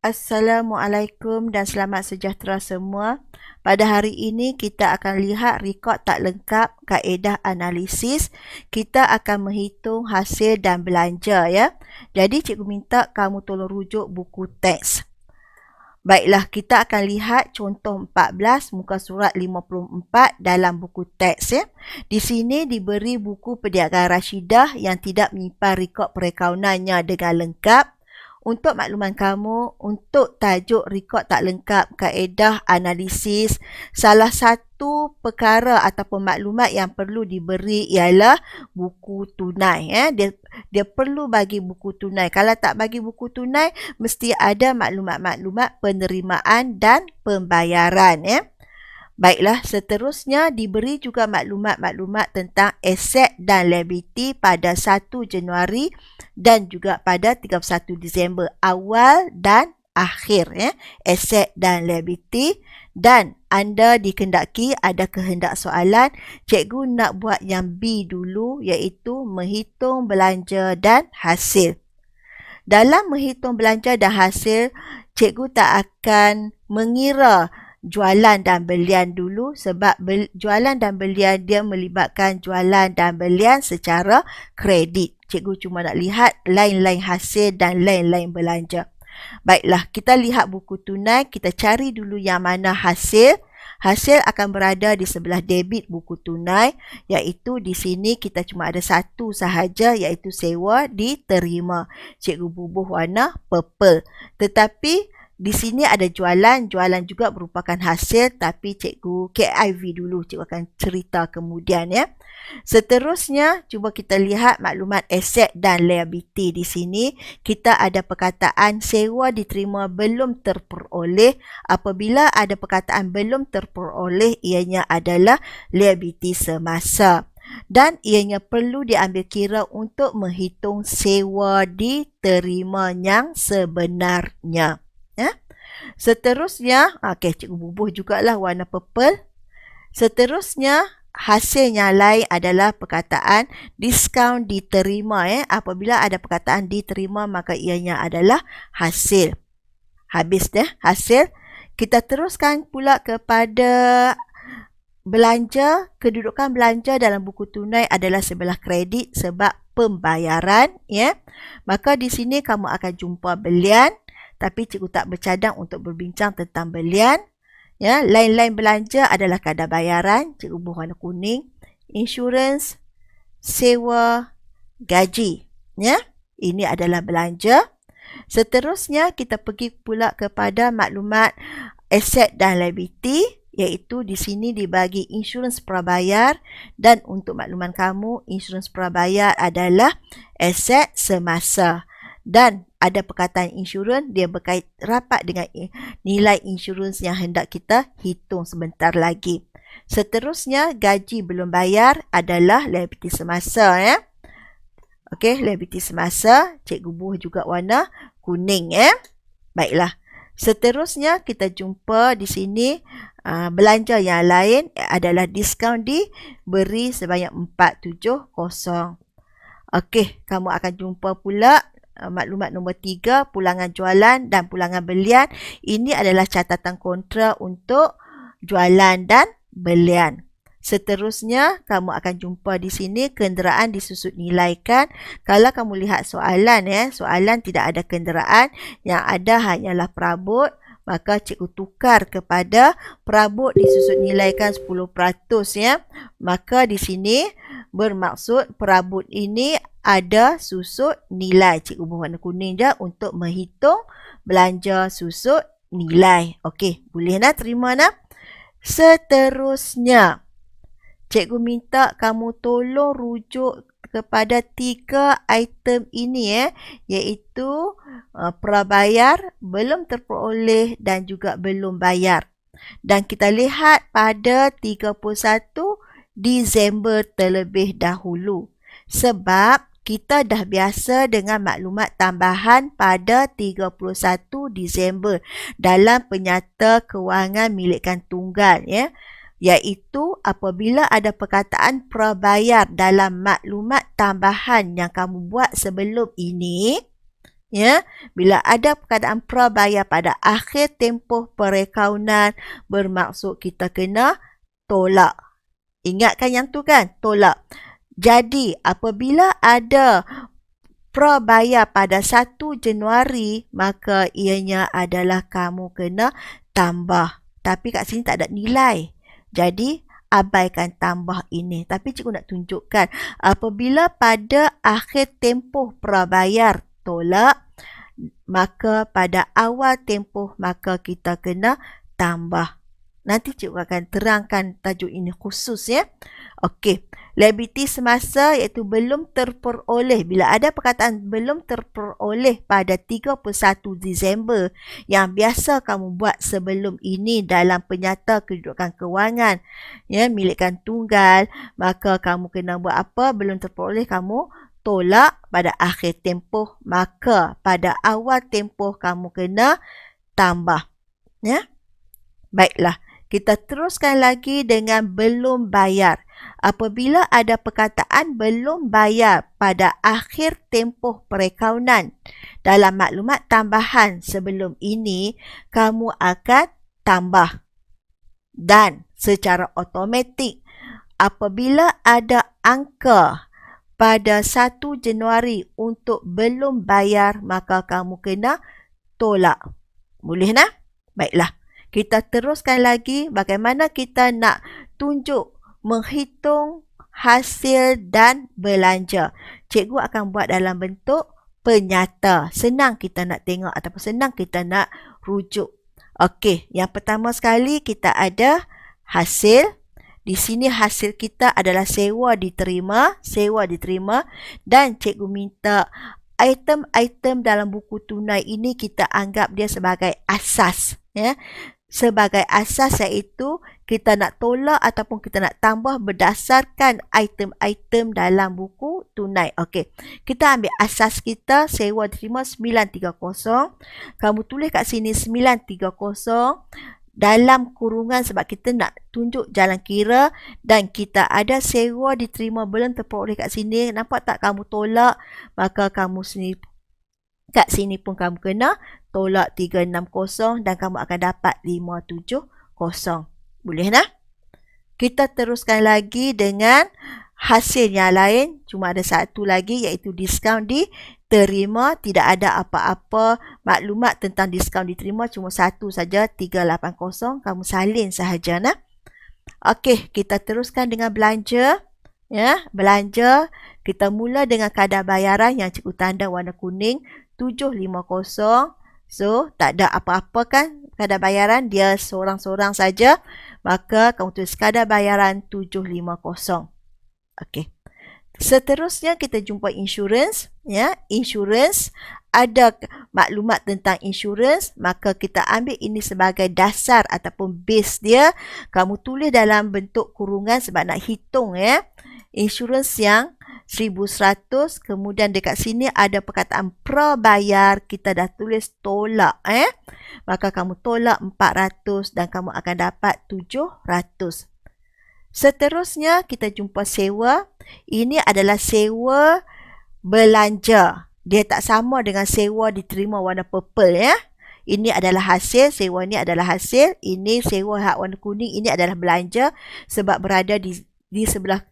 Assalamualaikum dan selamat sejahtera semua. Pada hari ini kita akan lihat rekod tak lengkap kaedah analisis. Kita akan menghitung hasil dan belanja ya. Jadi cikgu minta kamu tolong rujuk buku teks. Baiklah, kita akan lihat contoh 14 muka surat 54 dalam buku teks ya. Di sini diberi buku perniagaan Rashidah yang tidak menyimpan rekod perakaunan dengan lengkap. Untuk makluman kamu, untuk tajuk rekod tak lengkap kaedah analisis, salah satu perkara ataupun maklumat yang perlu diberi ialah buku tunai. Dia perlu bagi buku tunai. Kalau tak bagi buku tunai, mesti ada maklumat-maklumat penerimaan dan pembayaran. Baiklah, seterusnya diberi juga maklumat-maklumat tentang aset dan liability pada 1 Januari dan juga pada 31 Disember, awal dan akhir aset dan liability. Dan anda dikendaki ada kehendak soalan, cikgu nak buat yang B dulu, iaitu menghitung belanja dan hasil. Dalam menghitung belanja dan hasil, cikgu tak akan mengira jualan dan belian dulu sebab jualan dan belian dia melibatkan jualan dan belian secara kredit. Cikgu cuma nak lihat lain-lain hasil dan lain-lain belanja. Baiklah, kita lihat buku tunai, kita cari dulu yang mana hasil. Hasil akan berada di sebelah debit buku tunai, iaitu di sini kita cuma ada satu sahaja, iaitu sewa diterima. Cikgu bubuh warna purple. Tetapi di sini ada jualan juga merupakan hasil, tapi cikgu KIV dulu, cikgu akan cerita kemudian ya. Seterusnya, cuba kita lihat maklumat aset dan liability. Di sini kita ada perkataan sewa diterima belum terperoleh. Apabila ada perkataan belum terperoleh, ianya adalah liability semasa. Dan ianya perlu diambil kira untuk menghitung sewa diterima yang sebenarnya. Seterusnya, cikgu bubuh jugalah warna purple. Seterusnya, hasil yang lain adalah perkataan diskaun diterima. Apabila ada perkataan diterima, maka ianya adalah hasil. Habis hasil. Kita teruskan pula kepada belanja. Kedudukan belanja dalam buku tunai adalah sebelah kredit sebab pembayaran. Maka di sini kamu akan jumpa belian. Tapi cikgu tak bercadang untuk berbincang tentang belian. Lain-lain belanja adalah kadar bayaran. Cikgu bubuh warna kuning. Insurans, sewa, gaji. Ini adalah belanja. Seterusnya kita pergi pula kepada maklumat aset dan liability, iaitu di sini dibagi insurans prabayar, dan untuk makluman kamu, insurans prabayar adalah aset semasa. Dan ada perkataan insurans, dia berkait rapat dengan nilai insurans yang hendak kita hitung sebentar lagi. Seterusnya, gaji belum bayar adalah liability semasa. Liability semasa, cikgu bubuh juga warna kuning. Baiklah. Seterusnya, kita jumpa di sini belanja yang lain adalah diskaun diberi sebanyak 470. Kamu akan jumpa pula maklumat nombor 3, pulangan jualan dan pulangan belian. Ini adalah catatan kontra untuk jualan dan belian. Seterusnya, kamu akan jumpa di sini kenderaan disusut nilaikan. Kalau kamu lihat soalan, soalan tidak ada kenderaan, yang ada hanyalah perabot. Maka cikgu tukar kepada perabot disusut nilaikan 10%. Maka di sini bermaksud perabot ini ada susut nilai. Cikgu bubuh warna kuning je untuk menghitung belanja susut nilai. Boleh nak terima nak? Seterusnya, cikgu minta kamu tolong rujuk kepada 3 item ini iaitu prabayar, belum terperoleh dan juga belum bayar. Dan kita lihat pada 31 Disember terlebih dahulu. Sebab kita dah biasa dengan maklumat tambahan pada 31 Disember dalam penyata kewangan milikkan tunggal iaitu apabila ada perkataan prabayar dalam maklumat tambahan yang kamu buat sebelum ini, Ya, bila ada perkataan prabayar pada akhir tempoh perakaunan, bermaksud kita kena tolak. Ingatkan yang tu kan? Tolak. Jadi, apabila ada prabayar pada 1 Januari, maka ianya adalah kamu kena tambah. Tapi kat sini tak ada nilai. Jadi, abaikan tambah ini. Tapi cikgu nak tunjukkan, apabila pada akhir tempoh prabayar tolak, maka pada awal tempoh maka kita kena tambah. Nanti cikgu akan terangkan tajuk ini khusus ya. Okey, liability semasa iaitu belum terperoleh. Bila ada perkataan belum terperoleh pada 31 Disember yang biasa kamu buat sebelum ini dalam penyata kedudukan kewangan, ya, milikkan tunggal, maka kamu kena buat apa? Belum terperoleh, kamu tolak pada akhir tempoh, maka pada awal tempoh kamu kena tambah. Ya? Baiklah. Kita teruskan lagi dengan belum bayar. Apabila ada perkataan belum bayar pada akhir tempoh perakaunan, dalam maklumat tambahan sebelum ini, kamu akan tambah. Dan secara automatik, apabila ada angka pada 1 Januari untuk belum bayar, maka kamu kena tolak. Boleh nak? Baiklah. Kita teruskan lagi bagaimana kita nak tunjuk menghitung hasil dan belanja. Cikgu akan buat dalam bentuk penyata. Senang kita nak tengok ataupun senang kita nak rujuk. Okey, yang pertama sekali kita ada hasil. Di sini hasil kita adalah sewa diterima dan cikgu minta item-item dalam buku tunai ini kita anggap dia sebagai asas, ya. Sebagai asas iaitu kita nak tolak ataupun kita nak tambah berdasarkan item-item dalam buku tunai. Okey, kita ambil asas kita sewa diterima 930. Kamu tulis kat sini 930 dalam kurungan sebab kita nak tunjuk jalan kira dan kita ada sewa diterima belum terperoleh kat sini. Nampak tak kamu tolak? Maka kamu sini kat sini pun kamu kena tolak 360 dan kamu akan dapat 570. Boleh nak? Kita teruskan lagi dengan hasil yang lain. Cuma ada satu lagi iaitu diskaun diterima. Tidak ada apa-apa maklumat tentang diskaun diterima. Cuma satu saja, 380. Kamu salin sahaja nak. Okey, kita teruskan dengan belanja. Ya, belanja. Kita mula dengan kadar bayaran yang cikgu tanda warna kuning 750. So, tak ada apa-apa kan kadar bayaran, dia seorang-seorang saja. Maka kamu tulis kadar bayaran 750. Okey. Seterusnya kita jumpa insurans, ya. Insurans, ada maklumat tentang insurans, maka kita ambil ini sebagai dasar ataupun base dia. Kamu tulis dalam bentuk kurungan sebab nak hitung, ya. Insurans yang 1100, kemudian dekat sini ada perkataan prabayar, kita dah tulis tolak, maka kamu tolak 400 dan kamu akan dapat 700. Seterusnya kita jumpa sewa. Ini adalah sewa belanja. Dia tak sama dengan sewa diterima warna purple, ya. Ini adalah hasil, sewa ini adalah hasil. Ini sewa hak warna kuning, ini adalah belanja sebab berada di sebelah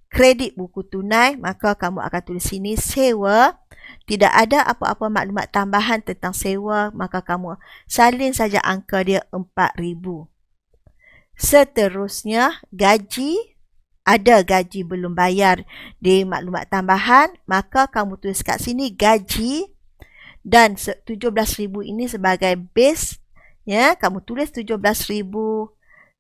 kredit buku tunai, maka kamu akan tulis sini sewa. Tidak ada apa-apa maklumat tambahan tentang sewa, maka kamu salin saja angka dia 4,000. Seterusnya, gaji. Ada gaji belum bayar di maklumat tambahan, maka kamu tulis kat sini gaji dan 17,000 ini sebagai base, ya. Kamu tulis 17,000.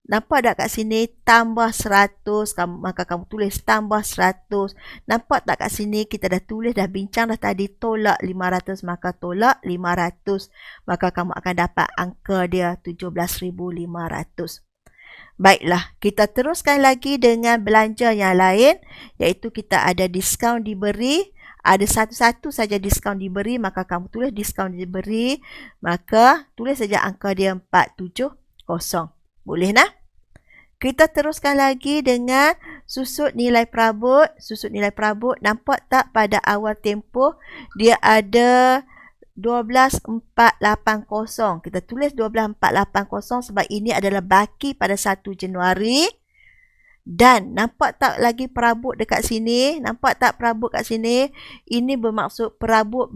Nampak tak kat sini tambah 100, maka kamu tulis tambah 100. Nampak tak kat sini kita dah tulis, dah bincang dah tadi, tolak 500, maka tolak 500. Maka kamu akan dapat angka dia 17,500. Baiklah, kita teruskan lagi dengan belanja yang lain, iaitu kita ada diskaun diberi. Ada satu-satu saja diskaun diberi, maka kamu tulis diskaun diberi, maka tulis saja angka dia 470. Boleh nak? Kita teruskan lagi dengan susut nilai perabot. Susut nilai perabot, nampak tak pada awal tempoh dia ada 12,480. Kita tulis 12,480 sebab ini adalah baki pada 1 Januari. Dan nampak tak lagi perabot dekat sini? Nampak tak perabot kat sini? Ini bermaksud perabot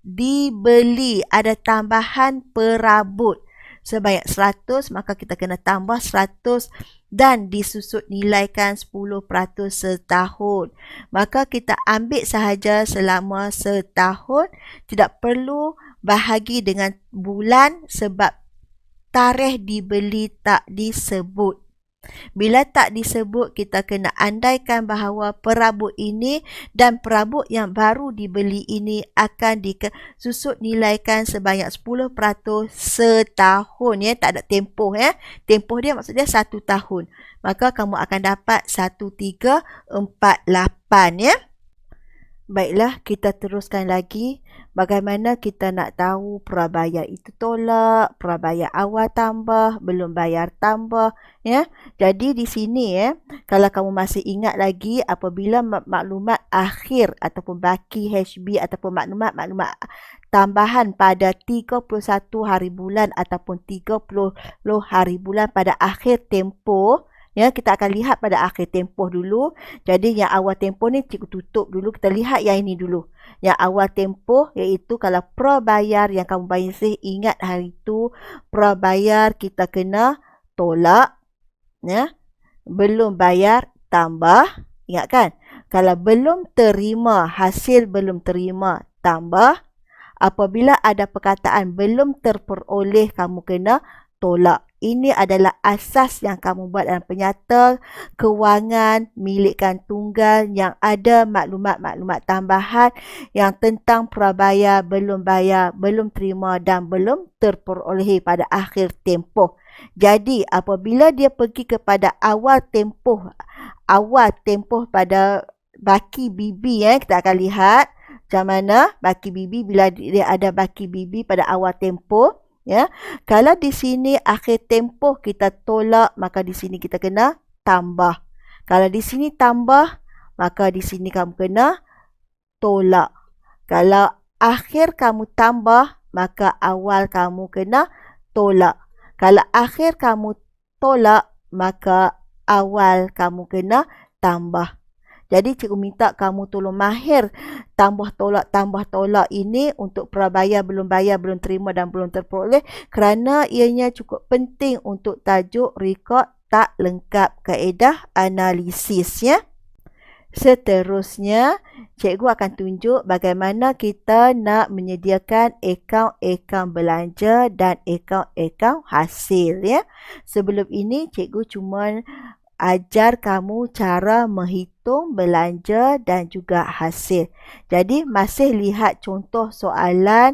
dibeli. Ada tambahan perabot sebanyak 100, maka kita kena tambah 100 dan disusut nilaikan 10% setahun. Maka kita ambil sahaja selama setahun. Tidak perlu bahagi dengan bulan sebab tarikh dibeli tak disebut. Bila tak disebut, kita kena andaikan bahawa perabot ini dan perabot yang baru dibeli ini akan disusut nilaikan sebanyak 10% setahun. Tak ada tempoh. Tempoh dia maksudnya 1 tahun. Maka kamu akan dapat 1348. Baiklah, kita teruskan lagi. Bagaimana kita nak tahu prabayar itu tolak, prabayar awal tambah, belum bayar tambah. Jadi di sini kalau kamu masih ingat lagi, apabila maklumat akhir ataupun baki HB ataupun maklumat tambahan pada 31 hari bulan ataupun 30 hari bulan pada akhir tempoh, kita akan lihat pada akhir tempoh dulu. Jadi yang awal tempoh ni cikgu tutup dulu. Kita lihat yang ini dulu. Yang awal tempoh iaitu kalau prabayar yang kamu masih ingat hari itu, prabayar kita kena tolak. Belum bayar tambah. Ingat kan? Kalau belum terima, hasil belum terima tambah. Apabila ada perkataan belum terperoleh, kamu kena tolak. Ini adalah asas yang kamu buat dalam penyata kewangan milikkan tunggal yang ada maklumat-maklumat tambahan yang tentang prabayar, belum bayar, belum terima dan belum terperolehi pada akhir tempoh. Jadi apabila dia pergi kepada awal tempoh pada baki bibi, kita akan lihat macam mana baki bibi bila dia ada baki bibi pada awal tempoh. Kalau di sini akhir tempoh kita tolak, maka di sini kita kena tambah. Kalau di sini tambah, maka di sini kamu kena tolak. Kalau akhir kamu tambah, maka awal kamu kena tolak. Kalau akhir kamu tolak, maka awal kamu kena tambah. Jadi cikgu minta kamu tolong mahir tambah tolak ini untuk prabayar, belum bayar, belum terima dan belum terperoleh, kerana ianya cukup penting untuk tajuk rekod tak lengkap kaedah analisis. Seterusnya, cikgu akan tunjuk bagaimana kita nak menyediakan akaun-akaun belanja dan akaun-akaun hasil. Sebelum ini cikgu cuma ajar kamu cara menghitung belanja dan juga hasil. Jadi masih lihat contoh soalan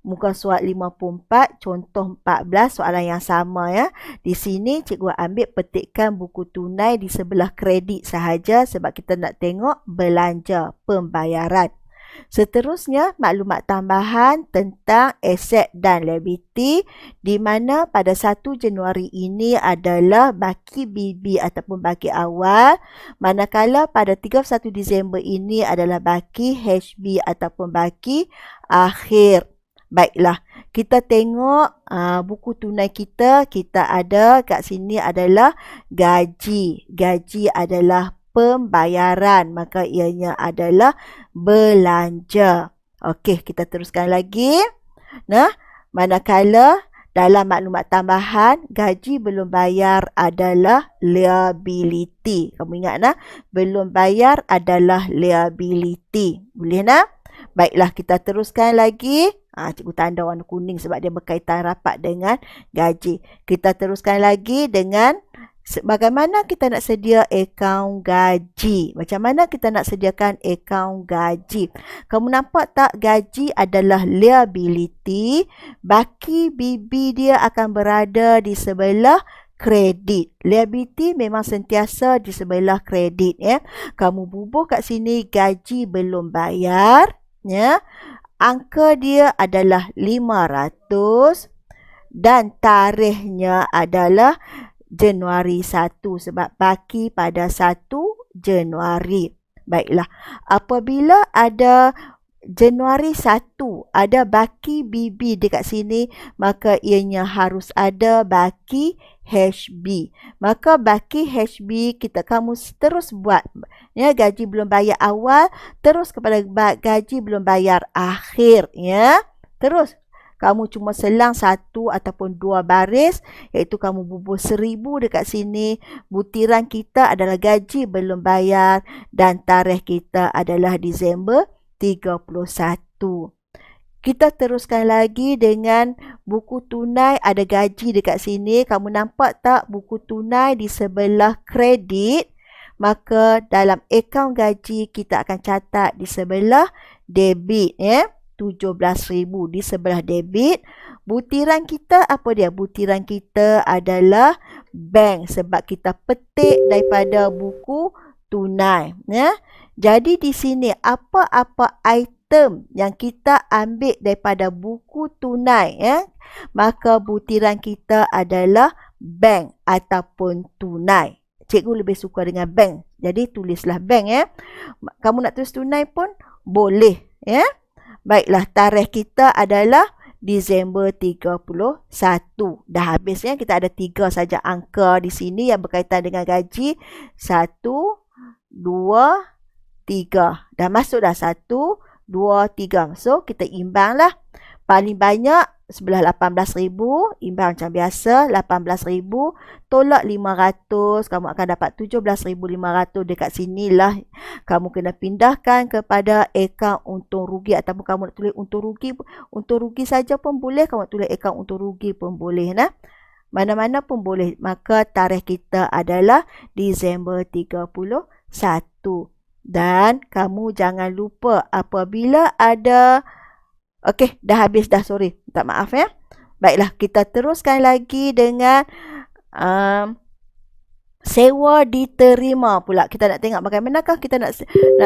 muka surat 54, contoh 14, soalan yang sama. Di sini cikgu ambil petikan buku tunai di sebelah kredit sahaja sebab kita nak tengok belanja pembayaran. Seterusnya, maklumat tambahan tentang aset dan liability di mana pada 1 Januari ini adalah baki BB ataupun baki awal, manakala pada 31 Disember ini adalah baki HB ataupun baki akhir. Baiklah, kita tengok buku tunai kita ada kat sini adalah gaji. Gaji adalah pembayaran, maka ianya adalah belanja. Okey, kita teruskan lagi. Manakala dalam maklumat tambahan, gaji belum bayar adalah liability. Kamu ingat belum bayar adalah liability. Boleh Baiklah, kita teruskan lagi. Cikgu tanda warna kuning sebab dia berkaitan rapat dengan gaji. Kita teruskan lagi dengan bagaimana kita nak sedia akaun gaji. Macam mana kita nak sediakan akaun gaji? Kamu nampak tak gaji adalah liability. Baki BB dia akan berada di sebelah kredit. Liability memang sentiasa di sebelah kredit. Kamu bubuh kat sini gaji belum bayar. Angka dia adalah 500 dan tarikhnya adalah Januari 1 sebab baki pada 1 Januari. Baiklah, apabila ada Januari 1 ada baki BB dekat sini, maka ianya harus ada baki HB. Maka baki HB kamu terus buat. Ya, gaji belum bayar awal terus kepada gaji belum bayar akhir, ya. Terus kamu cuma selang 1 ataupun 2 baris, iaitu kamu bubuh 1000 dekat sini. Butiran kita adalah gaji belum bayar dan tarikh kita adalah Disember 31. Kita teruskan lagi dengan buku tunai, ada gaji dekat sini. Kamu nampak tak buku tunai di sebelah kredit? Maka dalam akaun gaji kita akan catat di sebelah debit, ya. 17,000 di sebelah debit. Butiran kita apa dia? Butiran kita adalah bank sebab kita petik daripada buku tunai, ya. Jadi di sini apa-apa item yang kita ambil daripada buku tunai, ya, maka butiran kita adalah bank ataupun tunai. Cikgu lebih suka dengan bank. Jadi tulislah bank, ya. Kamu nak tulis tunai pun boleh, ya. Baiklah, tarikh kita adalah Disember 31. Dah habis, ya. Kita ada 3 saja angka di sini yang berkaitan dengan gaji. 1, 2, 3. Dah masuk dah 1, 2, 3. So, kita imbanglah. Paling banyak sebelah 18,000. Imbang macam biasa. 18,000. Tolak 500. Kamu akan dapat 17,500. Dekat sinilah kamu kena pindahkan kepada akaun untung rugi. Ataupun kamu nak tulis untung rugi. Untung rugi saja pun boleh. Kamu nak tulis akaun untung rugi pun boleh. Nah, mana-mana pun boleh. Maka tarikh kita adalah Disember 31. Dan kamu jangan lupa apabila ada... Okey, dah habis dah, sorry. Minta maaf, ya. Baiklah, kita teruskan lagi dengan sewa diterima pula. Kita nak tengok bagaimanakah kita nak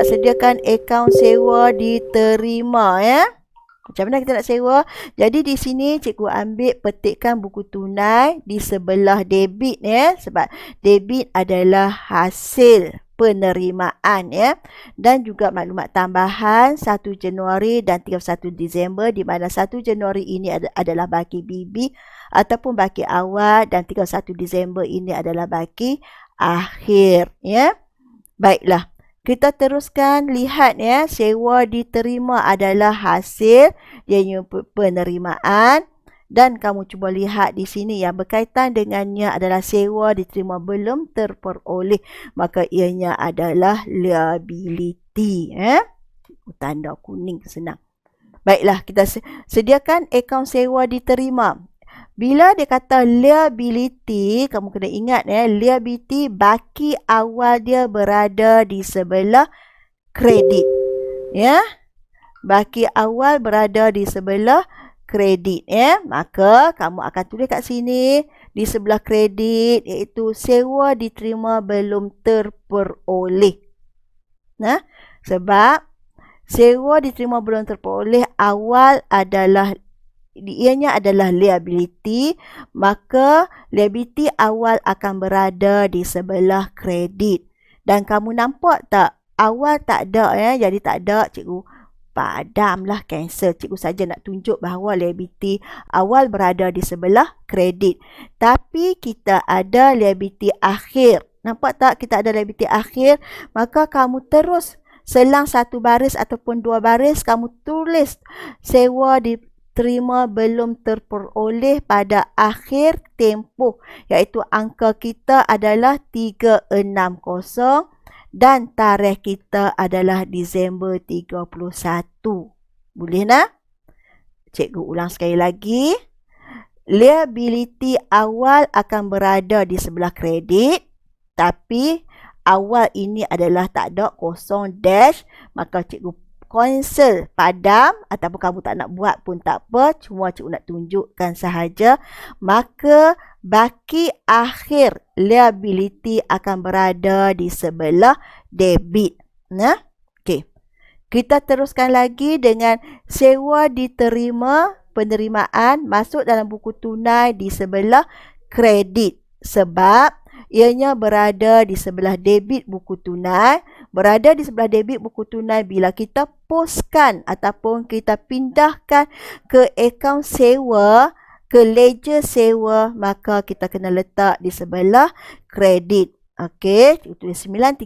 sediakan akaun sewa diterima, ya. Macam mana kita nak sewa? Jadi di sini cikgu ambil petikkan buku tunai di sebelah debit, ya. Sebab debit adalah hasil penerimaan, ya. Dan juga maklumat tambahan 1 Januari dan 31 Disember, di mana 1 Januari ini adalah baki BB ataupun baki awal dan 31 Disember ini adalah baki akhir, ya. Baiklah, kita teruskan lihat, ya. Sewa diterima adalah hasil iaitu penerimaan. Dan kamu cuba lihat di sini yang berkaitan dengannya adalah sewa diterima belum terperoleh. Maka ianya adalah liability. Tanda kuning senang. Baiklah, kita sediakan akaun sewa diterima. Bila dia kata liability, kamu kena ingat, ya, liability baki awal dia berada di sebelah kredit. Ya, baki awal berada di sebelah kredit, ya. Maka kamu akan tulis kat sini di sebelah kredit iaitu sewa diterima belum terperoleh. Nah, sebab sewa diterima belum terperoleh awal adalah ianya adalah liability, maka liability awal akan berada di sebelah kredit. Dan kamu nampak tak? Awal tak ada, ya. Jadi tak ada, cikgu padamlah, cancel. Cikgu saja nak tunjuk bahawa liability awal berada di sebelah kredit. Tapi kita ada liability akhir. Nampak tak? Kita ada liability akhir. Maka kamu terus selang 1 baris ataupun 2 baris, kamu tulis sewa diterima belum terperoleh pada akhir tempoh. Iaitu angka kita adalah 360. Dan tarikh kita adalah Disember 31. Boleh nak? Cikgu ulang sekali lagi. Liability awal akan berada di sebelah kredit. Tapi awal ini adalah tak ada, kosong, dash. Maka cikgu cancel, padam, ataupun kamu tak nak buat pun tak apa, cuma cikgu nak tunjukkan sahaja. Maka baki akhir liability akan berada di sebelah debit. Nah, okey. Kita teruskan lagi dengan sewa diterima penerimaan masuk dalam buku tunai di sebelah kredit. Sebab Ianya berada di sebelah debit buku tunai. Berada di sebelah debit buku tunai bila kita postkan ataupun kita pindahkan ke akaun sewa, ke ledger sewa, maka kita kena letak di sebelah kredit. Okey, tulis 930.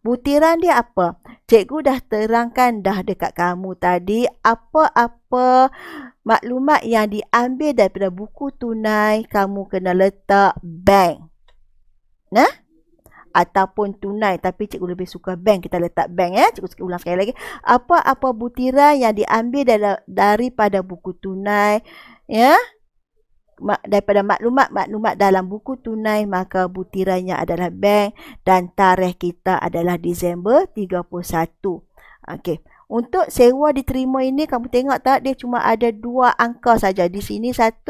Butiran dia apa? Cikgu dah terangkan dah dekat kamu tadi apa-apa maklumat yang diambil daripada buku tunai kamu kena letak bank. Nah? Ataupun tunai, tapi cikgu lebih suka bank, kita letak bank ya. Cikgu ulang sekali lagi. Apa-apa butiran yang diambil daripada buku tunai ya, daripada maklumat dalam buku tunai, maka butirannya adalah bank dan tarikh kita adalah Disember 31. Okey. Untuk sewa diterima ini kamu tengok tak, dia cuma ada 2 angka saja. Di sini 1,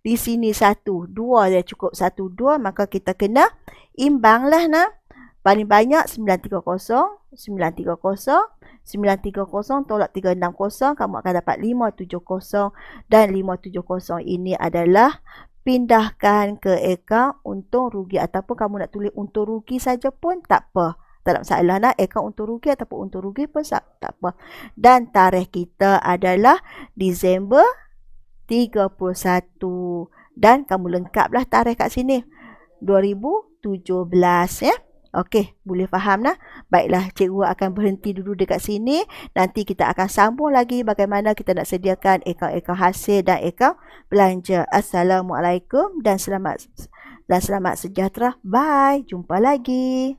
di sini 1. 2 dia cukup, 1 2, maka kita kena imbanglah nak. Paling banyak 930, 930, 930 tolak 360, kamu akan dapat 570 dan 570 ini adalah pindahkan ke akaun untung rugi, ataupun kamu nak tulis untung rugi saja pun tak apa. Tak ada masalah nak, akaun untung rugi ataupun untung rugi pun tak apa. Dan tarikh kita adalah Disember 31 dan kamu lengkaplah tarikh kat sini 2017 ya. Okey, boleh faham nah? Baiklah, cikgu akan berhenti dulu dekat sini. Nanti kita akan sambung lagi bagaimana kita nak sediakan akaun hasil dan akaun belanja. Assalamualaikum dan selamat sejahtera. Bye, jumpa lagi.